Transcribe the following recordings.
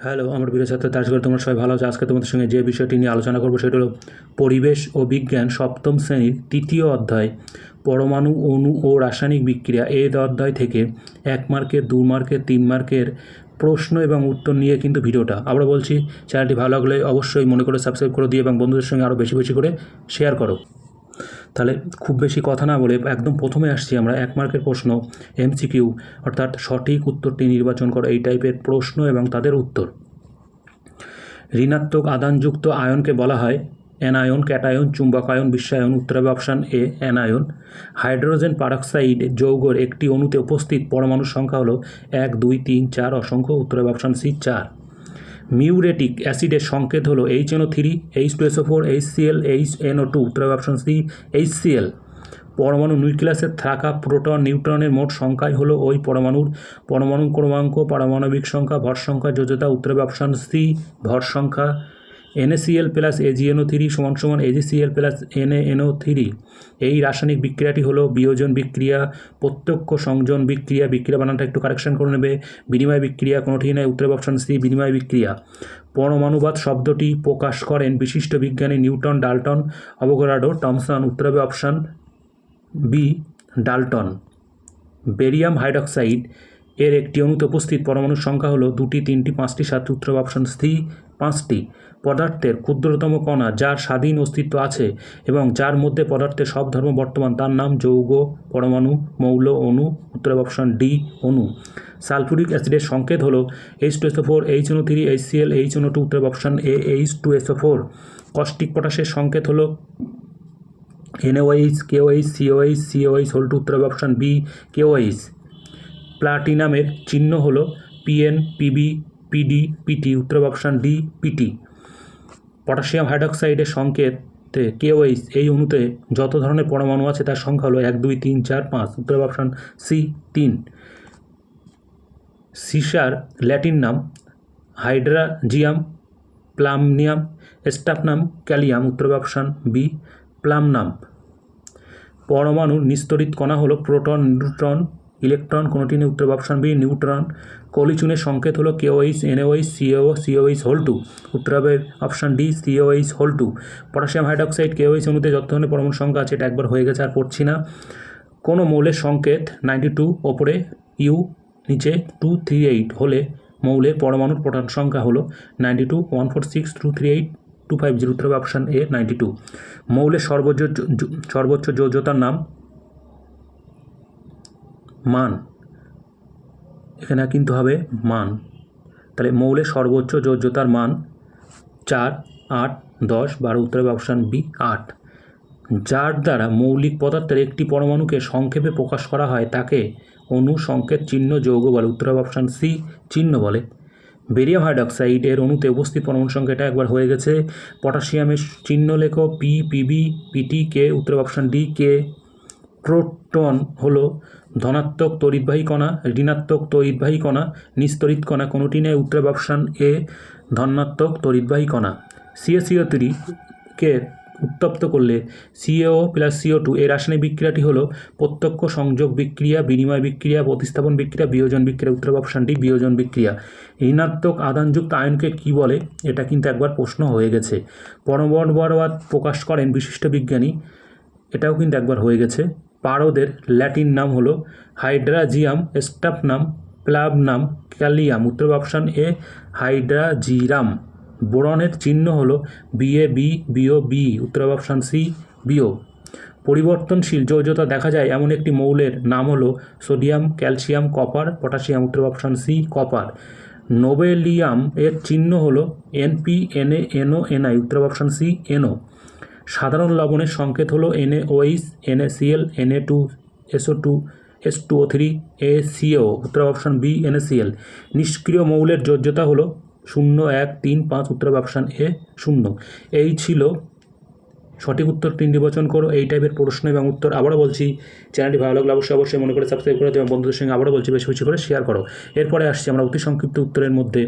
Hello, আমার প্রিয় ছাত্র আশা করি তোমরা সবাই ভালো আছো। আজকে তোমাদের সঙ্গে যে বিষয়টি নিয়ে আলোচনা করবো সেটা হলো পরিবেশ ও বিজ্ঞান সপ্তম শ্রেণীর তৃতীয় অধ্যায় পরমাণু অণু ও রাসায়নিক বিক্রিয়া। এই অধ্যায় থেকে 1 মার্কের 2 মার্কের 3 মার্কের প্রশ্ন এবং উত্তর নিয়ে কিন্তু ভিডিওটা। আবার বলছি, চ্যানেলটি ভালো লাগলে অবশ্যই মনে করে সাবস্ক্রাইব করে দিয়ে এবং বন্ধুদের সঙ্গে আরও বেশি বেশি করে শেয়ার করো। তাহলে খুব বেশি কথা না বলে একদম প্রথমে আসছি আমরা 1 মার্কের প্রশ্ন, এমসিকিউ, অর্থাৎ সঠিক উত্তরটি নির্বাচন করো, এই টাইপের প্রশ্ন এবং তাদের উত্তর। ঋণাত্মক আধানযুক্ত আয়নকে বলা হয় অ্যানায়ন, ক্যাটায়ন, চুম্বকায়ন, বিশ্বায়ন। উত্তর হবে option A, anion. Hydrogen peroxide যৌগের একটি অণুতে উপস্থিত পরমাণুর সংখ্যা হলো 1, 2, 3, 4 অসংখ্য। উত্তর হবে অপশান সি, 4। মিউরেটিক অ্যাসিডের সংকেত হলো HNO3, H2SO4, HCl, HNO2। উত্তর হবে অপশান সি, HCl। পরমাণু নিউক্লিয়াসে থাকা প্রোটন নিউট্রনের মোট সংখ্যাই হলো ওই পরমাণু ক্রমাঙ্ক, পারমাণবিক সংখ্যা, ভর সংখ্যা, যোজ্যতা। উত্তর হবে অপশান সি, ভর সংখ্যা। NaCl প্লাস AgNO3 সমান AgCl প্লাস NaNO3। এই রাসায়নিক বিক্রিয়াটি হলো বিয়োজন বিক্রিয়া, প্রত্যক্ষ সংযোজন বিক্রিয়া। বিক্রিয়া বানানটা একটু কারেকশন করে নেবে। বিনিময় বিক্রিয়া কোনোটি নয়। উত্তর হবে অপশান সি, বিনিময় বিক্রিয়া। পরমাণুবাদ শব্দটি প্রকাশ করেন বিশিষ্ট বিজ্ঞানী নিউটন, ডাল্টন, অ্যাভোগাড্রো, টমসন। উত্তর হবে option B, Dalton. Barium hydroxide এর একটি অণুতে উপস্থিত পরমাণুর সংখ্যা হলো 2টি, 3টি, 5টি, 7টি। উত্তর হবে অপশান সি, 5টি। পদার্থের ক্ষুদ্রতম কণা যার স্বাধীন অস্তিত্ব আছে এবং যার মধ্যে পদার্থের সব ধর্ম বর্তমান, তার নাম যৌগ, পরমাণু, মৌল, অণু। উত্তর হবে অপশান ডি, অণু। সালফুরিক অ্যাসিডের সংকেত হলো H2SO4, HNO3, HCl, HNO2। উত্তর হবে অপশান এ, H2SO4। কস্টিক পটাশের সংকেত হলো NaOH, KOH, COH, COH whole two. উত্তর হবে অপশান বি, KOH। প্লাটিনামের চিহ্ন হলো PN, PB, PD, PT। উত্তর হবে অপশান ডি, PT। পটাশিয়াম হাইড্রক্সাইডের সংকেতে KOH এই অণুতে যত ধরনের পরমাণু আছে তার সংখ্যা হলো 1, 2, 3, 4, 5। উত্তর হবে অপশান সি, 3। সিসার ল্যাটিন নাম হাইড্রাজিয়াম, প্লামনিয়াম, স্টাফনাম, ক্যালিয়াম। উত্তর হবে অপশান বি, প্লামনাম। পরমাণুর নিস্তরিত কণা হলো প্রোটন, নিউট্রন, ইলেকট্রন কোনোটি নেই। উত্তর অপশান বি, নিউট্রন। কলিচুনের সংকেত হলো KOH, NaOH, COH whole two. উত্তর হবে option D, COH whole two. Potassium hydroxide KOH অণুতে যত ধরনের পরমাণুর সংখ্যা আছে এটা একবার হয়ে গেছে, আর পড়ছি না। কোনো মৌলের সংকেত 92 ওপরে, ইউ নিচে 238 হলে মৌলের পরমাণুর প্রোটন সংখ্যা হলো 92, 146, 238, 250। উত্তর হবে অপশান এ, 92। মৌলের সর্বোচ্চ যোজ্যতার নাম মান, এখানে কিন্তু হবে মান। তাহলে মৌলের সর্বোচ্চ যোজ্যতার মান 4, 8, 10, 12। উত্তর হবে অপশান বি, 8। যার দ্বারা মৌলিক পদার্থের একটি পরমাণুকে সংক্ষেপে প্রকাশ করা হয় তাকে অণু, সংকেত, চিহ্ন, যৌগ বলে। উত্তর হবে অপশান সি, চিহ্ন বলে। বেরিয়াম হাইড্রক্সাইড এর অণুতে উপস্থিত পরমাণু সংখ্যা এটা একবার হয়ে গেছে। পটাশিয়ামের চিহ্ন লেখো P, PB, PT, K। উত্তর অপশান ডি, কে। প্রোটন হলো ধনাত্মক তড়িৎবাহী কণা, ঋণাত্মক তড়িৎবাহী কণা, নিস্তরিত কণা কোনোটি নেই। উত্তর হবে অপশান এ, ধনাত্মক তড়িৎবাহী কণা। CaCO3 কে উত্তপ্ত করলে CaO প্লাস CO2 এর রাসায়নিক বিক্রিয়াটি হলো প্রত্যক্ষ সংযোগ বিক্রিয়া, বিনিময় বিক্রিয়া, প্রতিস্থাপন বিক্রিয়া, বিয়োজন বিক্রিয়া। উত্তর হবে অপশান ডি, বিয়োজন বিক্রিয়া। ঋণাত্মক আধানযুক্ত আয়নকে কি বলে, এটা কিন্তু একবার প্রশ্ন হয়ে গেছে। পরমাণুবাদ প্রকাশ করেন বিশিষ্ট বিজ্ঞানী, এটাও কিন্তু একবার হয়ে গেছে। পারদের ল্যাটিন নাম হলো হাইড্রাজিয়াম, স্টাফনাম, প্লামনাম, ক্যালিয়াম। উত্তর অপশান এ, হাইড্রাজিরাম। বোরনের চিহ্ন হলো BaB, BoB। উত্তর অপশান সি, বিও। পরিবর্তনশীল যোজ্যতা দেখা যায় এমন একটি মৌলের নাম হলো সোডিয়াম, ক্যালসিয়াম, কপার, পটাশিয়াম। উত্তর অপশান সি, কপার। নোবেলিয়াম এর চিহ্ন হলো NP, NaNO, Ni। উত্তর অপশান সি, NO। সাধারণ লবণের সংকেত হলো NaOH, NaCl, Na2SO2, H2O3, ACO। উত্তর অপশান বি, NaCl। নিষ্ক্রিয় মৌলের যোজ্যতা হলো 0, 1, 3, 5। উত্তর অপশান এ, 0। এই ছিল সঠিক উত্তরটি নির্বাচন করো, এই টাইপের প্রশ্ন এবং উত্তর। আবারও বলছি, চ্যানেলটি ভালো লাগলে অবশ্যই মনে করে সাবস্ক্রাইব করে দেবে এবং বন্ধুদের সঙ্গে আবারও বলছি বেশি বেশি করে শেয়ার করো। এরপরে আসছি আমরা অতি সংক্ষিপ্ত উত্তরের মধ্যে,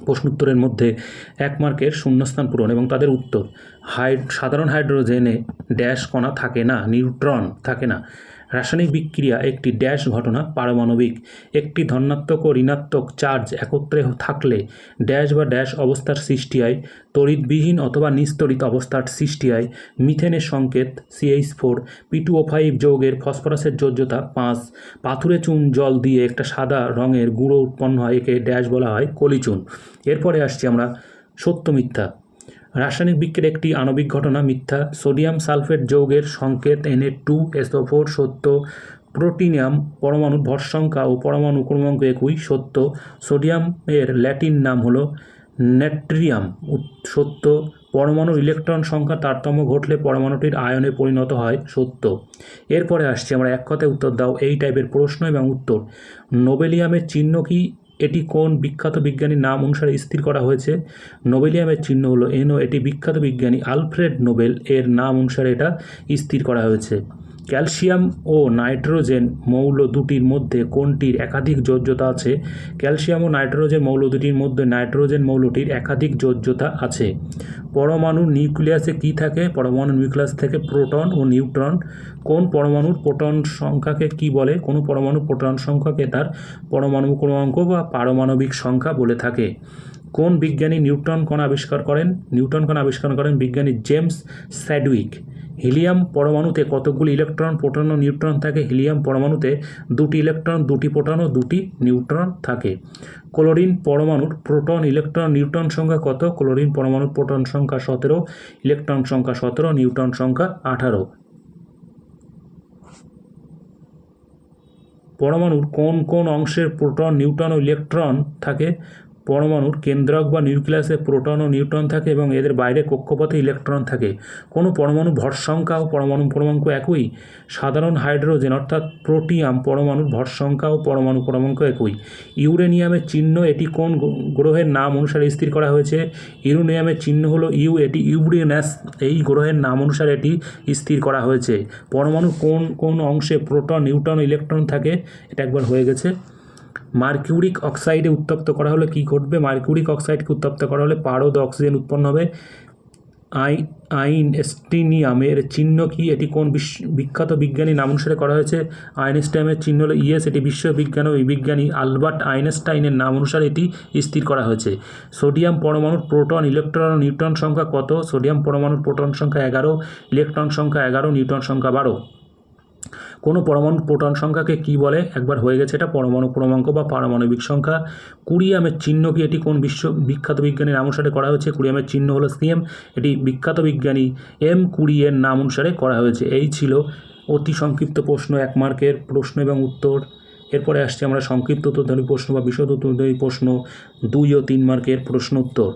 প্রশ্ন উত্তরের মধ্যে 1 মার্কের শূন্যস্থান পূরণ এবং তাদের উত্তর। সাধারণ হাইড্রোজেনে ড্যাশ কণা থাকে না, নিউট্রন থাকে না। রাসায়নিক বিক্রিয়া একটি ড্যাশ ঘটনা পারমাণবিক। একটি ধনাত্মক ও ঋণাত্মক চার্জ একত্রে থাকলে ড্যাশ বা ড্যাশ অবস্থার সৃষ্টি হয়, তড়িৎবিহীন অথবা নিস্তড়িত অবস্থার সৃষ্টি হয়। মিথেনের সংকেত CH4, P2O5 যৌগের ফসফরাসের যোজ্যতা 5, পাথুরে চুন জল দিয়ে একটা সাদা রঙের গুঁড়ো উৎপন্ন হয়, একে ড্যাশ বলা হয় কলিচুন। এরপরে আসছি আমরা সত্য মিথ্যা। রাসায়নিক বিক্রিয়ার একটি আণবিক ঘটনা মিথ্যা। সোডিয়াম সালফেট যৌগের সংকেত Na2SO4 সত্য। প্রোটিনিয়াম পরমাণুর ভর সংখ্যা ও পরমাণু ক্রমাঙ্ক একই সত্য। সোডিয়ামের ল্যাটিন নাম হলো নেট্রিয়াম সত্য। পরমাণুর ইলেকট্রন সংখ্যা তারতম্য ঘটলে পরমাণুটির আয়নে পরিণত হয় সত্য। এরপরে আসছি আমরা এক কথায় উত্তর দাও এই টাইপের প্রশ্ন এবং উত্তর। নোবেলিয়ামের চিহ্ন কি? এটি কোন বিখ্যাত বিজ্ঞানীর নাম অনুসারে স্থির করা হয়েছে? নোবেলিয়ামের চিহ্ন হলো NO। এটি বিখ্যাত বিজ্ঞানী আলফ্রেড নোবেল এর নাম অনুসারে এটা স্থির করা হয়েছে। ক্যালসিয়াম ও নাইট্রোজেন মৌল দুটির মধ্যে কোনটির একাধিক যোজ্যতা আছে? ক্যালসিয়াম ও নাইট্রোজেন মৌল দুটির মধ্যে নাইট্রোজেন মৌলটির একাধিক যোজ্যতা আছে। পরমাণুর নিউক্লিয়াসে কি থাকে? পরমাণু নিউক্লিয়াস থেকে প্রোটন ও নিউট্রন। কোন পরমাণুর প্রোটন সংখ্যাকে কি বলে? কোনো পরমাণুর প্রোটন সংখ্যাকে তার পরমাণু ক্রমাঙ্ক বা পারমাণবিক সংখ্যা বলে থাকে। কোন বিজ্ঞানী নিউট্রন কণা আবিষ্কার করেন? নিউট্রন কণা আবিষ্কার করেন বিজ্ঞানী জেমস স্যাডউইক। হিলিয়াম পরমাণুতে কতগুলি ইলেকট্রন, প্রোটন ও নিউট্রন থাকে? হিলিয়াম পরমাণুতে 2টি ইলেকট্রন, 2টি প্রোটন ও 2টি নিউট্রন থাকে। ক্লোরিন পরমাণুর প্রোটন, ইলেকট্রন, নিউট্রন সংখ্যা কত? ক্লোরিন পরমাণুর প্রোটন সংখ্যা 17, ইলেকট্রন সংখ্যা 17, নিউট্রন সংখ্যা 18। পরমাণুর কোন কোন অংশের প্রোটন, নিউট্রন ও ইলেকট্রন থাকে? পরমাণুর কেন্দ্রক বা নিউক্লিয়াসে প্রোটন ও নিউট্রন থাকে এবং এদের বাইরে কক্ষপথে ইলেকট্রন থাকে। কোনো পরমাণুর ভর সংখ্যা ও পরমাণু ক্রমাঙ্ক একই। সাধারণ হাইড্রোজেন অর্থাৎ প্রোটিয়াম পরমাণুর ভর সংখ্যা ও পরমাণু ক্রমাঙ্ক একই। ইউরেনিয়ামের চিহ্ন এটি কোন গ্রহের নাম অনুসারে স্থির করা হয়েছে? ইউরেনিয়ামের চিহ্ন হলো ইউ। এটি ইউরেনাস এই গ্রহের নাম অনুসারে এটি স্থির করা হয়েছে। পরমাণুর কোন কোন অংশে প্রোটন, নিউট্রন ও ইলেকট্রন থাকে? এটা একবার হয়ে গেছে। মার্কিউরিক অক্সাইডে উত্তপ্ত করা হলে কি ঘটবে? মার্কিউরিক অক্সাইডকে উত্তপ্ত করা হলে পারদ অক্সিজেন উৎপন্ন হবে। আইনস্টাইনিয়ামের চিহ্ন কি? এটি কোন বিখ্যাত বিজ্ঞানী নাম অনুসারে করা হয়েছে? আইনস্টাইনের চিহ্ন হলো ইএস। এটি বিজ্ঞানী আলবার্ট আইনস্টাইনের নাম অনুসারে এটি স্থির করা হয়েছে। সোডিয়াম পরমাণুর প্রোটন, ইলেকট্রন ও নিউট্রন সংখ্যা কত? সোডিয়াম পরমাণুর প্রোটন সংখ্যা 11, ইলেকট্রন সংখ্যা 11, নিউট্রন সংখ্যা 12। কোনো পরমাণুর প্রোটন সংখ্যাকে কি বলে? একবার হয়ে গেছে এটা পরমাণু ক্রমাঙ্ক বা পারমাণবিক সংখ্যা। কুরিয়ামের চিহ্ন কি? এটি কোন বিখ্যাত বিজ্ঞানীর নাম অনুসারে করা হয়েছে? কুরিয়ামের চিহ্ন হলো CM। এটি বিখ্যাত বিজ্ঞানী M. কুরিয়ের নাম অনুসারে করা হয়েছে। এই ছিল অতি সংক্ষিপ্ত প্রশ্ন, 1 মার্কের প্রশ্ন এবং উত্তর। এরপরে আসছে আমরা সংক্ষিপ্ত উত্তরধর্মী প্রশ্ন বা বিশদ উত্তরধর্মী প্রশ্ন 2 ও 3 মার্কের প্রশ্ন উত্তর।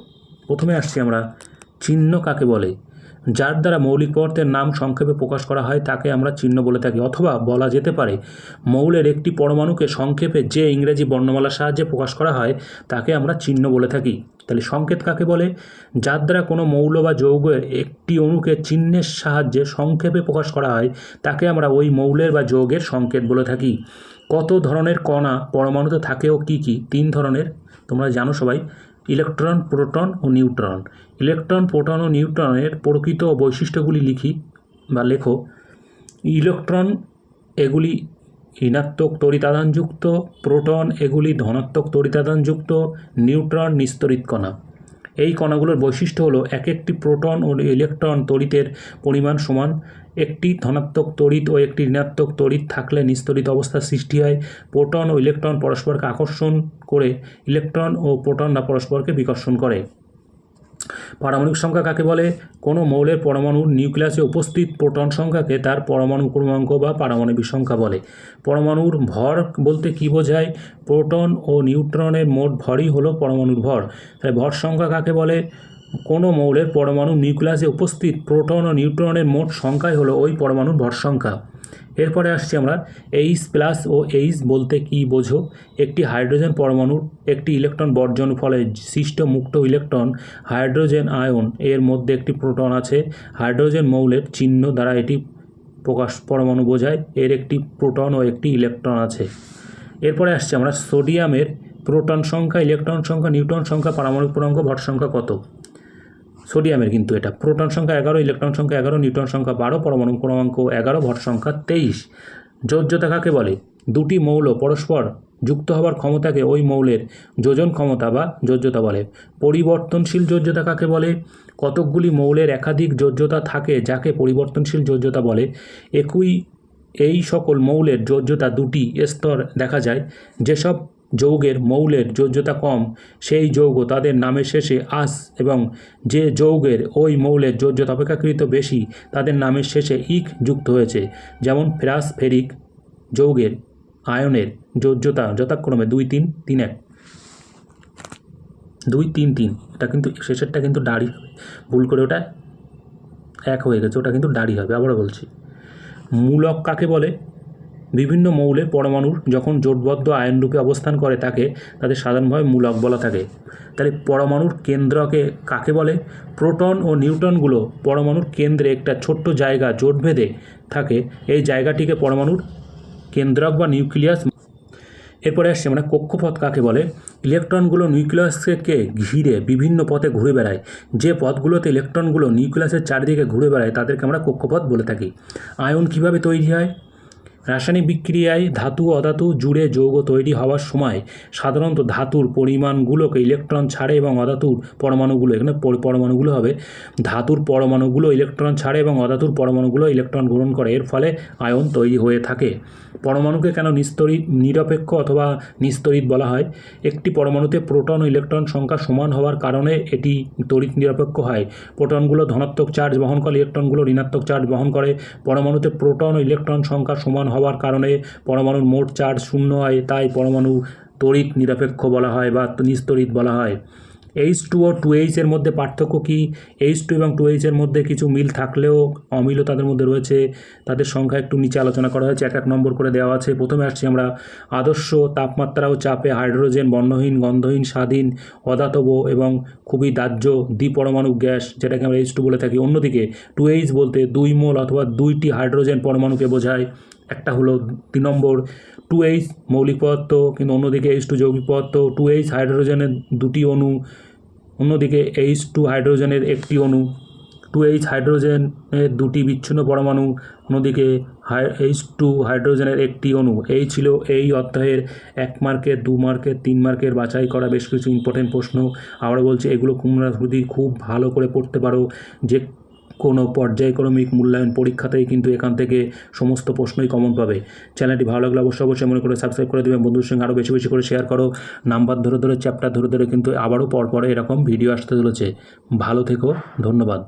প্রথমে আসছি আমরা চিহ্ন কাকে বলে? যার দ্বারা মৌলিক পদার্থের নাম সংক্ষেপে প্রকাশ করা হয় তাকে আমরা চিহ্ন বলে থাকি। অথবা বলা যেতে পারে মৌলের একটি পরমাণুকে সংক্ষেপে যে ইংরেজি বর্ণমালার সাহায্যে প্রকাশ করা হয় তাকে আমরা চিহ্ন বলে থাকি। তাহলে সংকেত কাকে বলে? যার দ্বারা কোনো মৌল বা যৌগের একটি অণুকে চিহ্নের সাহায্যে সংক্ষেপে প্রকাশ করা হয় তাকে আমরা ওই মৌলের বা যৌগের সংকেত বলে থাকি। কত ধরনের কণা পরমাণুতে থাকে ও কি কি? 3 ধরনের, তোমরা জানো সবাই। ইলেকট্রন, প্রোটন ও নিউট্রন। ইলেকট্রন, প্রোটন ও নিউট্রনের প্রকৃত বৈশিষ্ট্যগুলি লেখো। ইলেকট্রন এগুলি ঋণাত্মক তড়িতাদানযুক্ত, প্রোটন এগুলি ধনাত্মক তড়িতাদানযুক্ত, নিউট্রন নিস্তড়িত কণা। এই কণাগুলোর বৈশিষ্ট্য হলো একটি প্রোটন ও ইলেকট্রন তড়িতের পরিমাণ সমান। একটি ধনাত্মক তড়িৎ ও একটি ঋণাত্মক তড়িৎ থাকলে নিস্তড়িত অবস্থার সৃষ্টি হয়। প্রোটন ও ইলেকট্রন পরস্পরকে আকর্ষণ করে, ইলেকট্রন ও প্রোটনরা পরস্পরকে বিকর্ষণ করে। পারমাণবিক সংখ্যা কাকে বলে? কোনো মৌলের পরমাণুর নিউক্লিয়াসে উপস্থিত প্রোটন সংখ্যাকে তার পরমাণু ক্রমাঙ্ক বা পারমাণবিক সংখ্যা বলে। পরমাণুর ভর বলতে কী বোঝায়? প্রোটন ও নিউট্রনের মোট ভরই হলো পরমাণুর ভর। তাই ভর সংখ্যা কাকে বলে? কোনো মৌলের পরমাণু নিউক্লিয়াসে উপস্থিত প্রোটন ও নিউট্রনের মোট সংখ্যাই হলো ওই পরমাণুর ভর সংখ্যা। এরপরে আসছি আমরা H+ ও H বলতে কি বোঝো? একটি হাইড্রোজেন পরমাণুর একটি ইলেকট্রন বর্জন ফলে সৃষ্ট মুক্ত ইলেকট্রন হাইড্রোজেন আয়ন, এর মধ্যে একটি প্রোটন আছে। হাইড্রোজেন মৌলের চিহ্ন দ্বারা এটি পরমাণু বোঝায়, এর একটি প্রোটন ও একটি ইলেকট্রন আছে। এরপরে আসছি আমরা সোডিয়ামের প্রোটন সংখ্যা, ইলেকট্রন সংখ্যা, নিউট্রন সংখ্যা, পারমাণবিক ক্রমাঙ্ক, ভর সংখ্যা কত? সোডিয়ামের কিন্তু এটা প্রোটন সংখ্যা 11, ইলেকট্রন সংখ্যা 11, নিউট্রন সংখ্যা 12, পরমাণু ক্রমাঙ্ক 11, ভর সংখ্যা 23। যোজ্যতা কাকে বলে? দুটি মৌল পরস্পর যুক্ত হওয়ার ক্ষমতাকে ওই মৌলের যোজন ক্ষমতা বা যোজ্যতা বলে। পরিবর্তনশীল যোজ্যতা কাকে বলে? কতকগুলি মৌলের একাধিক যোজ্যতা থাকে যাকে পরিবর্তনশীল যোজ্যতা বলে। এই সকল মৌলের যোজ্যতা দুটি স্তর দেখা যায়। যেসব যৌগের মৌলের যোজ্যতা কম সেই যৌগ তাদের নামের শেষে আস এবং যে যৌগের ওই মৌলের যোজ্যতা অপেক্ষাকৃত বেশি তাদের নামের শেষে ইক যুক্ত হয়েছে। যেমন ফেরাস ফেরিক যৌগের আয়নের যোজ্যতা যথাক্রমে 2, 3, 3, 1, 2, 3, 3। এটা কিন্তু শেষেরটা কিন্তু ডাড়ি হবে, ভুল করে ওটা 1 হয়ে গেছে, ওটা কিন্তু ডাড়ি হবে। আবারও বলছি, মূলক কাকে বলে? বিভিন্ন মৌলের পরমাণুর যখন জোটবদ্ধ আয়নরূপে অবস্থান করে তাদের সাধারণভাবে মূলক বলা থাকে। তাহলে পরমাণুর কেন্দ্রকে কাকে বলে? প্রোটন ও নিউট্রনগুলো পরমাণুর কেন্দ্রে একটা ছোট্ট জায়গা জোট বেঁধে থাকে, এই জায়গাটিকে পরমাণুর কেন্দ্রক বা নিউক্লিয়াস। এরপরে আসছে আমরা কক্ষপথ কাকে বলে? ইলেকট্রনগুলো নিউক্লিয়াসকে ঘিরে বিভিন্ন পথে ঘুরে বেড়ায়। যে পথগুলোতে ইলেকট্রনগুলো নিউক্লিয়াসের চারিদিকে ঘুরে বেড়ায় তাদেরকে আমরা কক্ষপথ বলে থাকি। আয়ন কিভাবে তৈরি হয়? রাসায়নিক বিক্রিয়ায় ধাতু অধাতু জুড়ে যৌগ তৈরি হওয়ার সময় সাধারণত ধাতুর পরিমাণগুলোকে ইলেকট্রন ছাড়ে এবং অধাতুর পরমাণুগুলো, এখানে পরমাণুগুলো হবে, ধাতুর পরমাণুগুলো ইলেকট্রন ছাড়ে এবং অধাতুর পরমাণুগুলো ইলেকট্রন গ্রহণ করে। এর ফলে আয়ন তৈরি হয়ে থাকে। পরমাণুকে কেন নিরপেক্ষ অথবা নিস্তড়িত বলা হয়? একটি পরমাণুতে প্রোটন ও ইলেকট্রন সংখ্যা সমান হওয়ার কারণে এটি তড়িৎ নিরপেক্ষ হয়। প্রোটনগুলো ধনাত্মক চার্জ বহন করে, ইলেকট্রনগুলো ঋণাত্মক চার্জ বহন করে। পরমাণুতে প্রোটন ও ইলেকট্রন সংখ্যা সমান হওয়ার কারণে পরমাণুর মোট চার্জ 0 হয়, তাই পরমাণু তড়িৎ নিরপেক্ষ বলা হয় বা নিস্তড়িত বলা হয়। H2 ও 2H এর মধ্যে পার্থক্য কী? H2 এবং 2H এর মধ্যে কিছু মিল থাকলেও অমিলও তাদের মধ্যে রয়েছে। তাদের সংখ্যা একটু নিচে আলোচনা করা হয়েছে, 1 নম্বর করে দেওয়া আছে। প্রথমে আসছি আমরা আদর্শ তাপমাত্রা ও চাপে হাইড্রোজেন বর্ণহীন, গন্ধহীন, স্বাধীন, অধাতব এবং খুবই দাহ্য দ্বিপরমাণু গ্যাস, যেটাকে আমরা H2 বলে থাকি। অন্যদিকে 2H বলতে 2 মোল অথবা 2টি হাইড্রোজেন পরমাণুকে বোঝায়। একটা হলো 3 নম্বর 2H মৌলিক পদার্থ, কিন্তু অন্যদিকে H2 যৌগিক পদার্থ। 2H হাইড্রোজেনের 2টি অণু, অন্যদিকে H2 হাইড্রোজেনের 1টি অণু। 2H হাইড্রোজেনের 2টি বিচ্ছিন্ন পরমাণু, অন্যদিকে H2 হাইড্রোজেনের 1টি অণু। এই ছিল এই অধ্যায়ের 1 মার্কের, 2 মার্কের, 3 মার্কের বাছাই করা বেশ কিছু ইম্পর্টেন্ট প্রশ্ন। আবার বলছি, এগুলো তোমরা যদি খুব ভালো করে পড়তে পারো, যে কোনো পর্যায়ক্রমিক মূল্যায়ন পরীক্ষাতেই কিন্তু এখান থেকে সমস্ত প্রশ্নই কমন পাবে। চ্যানেলটি ভালো লাগলে অবশ্যই মনে করে সাবস্ক্রাইব করে দেবেন, বন্ধুদের সঙ্গে আরও বেশি বেশি করে শেয়ার করো। নাম্বার ধরে চ্যাপ্টার ধরে কিন্তু আবারও পরপরে এরকম ভিডিও আসতে চলেছে। ভালো থেকো, ধন্যবাদ।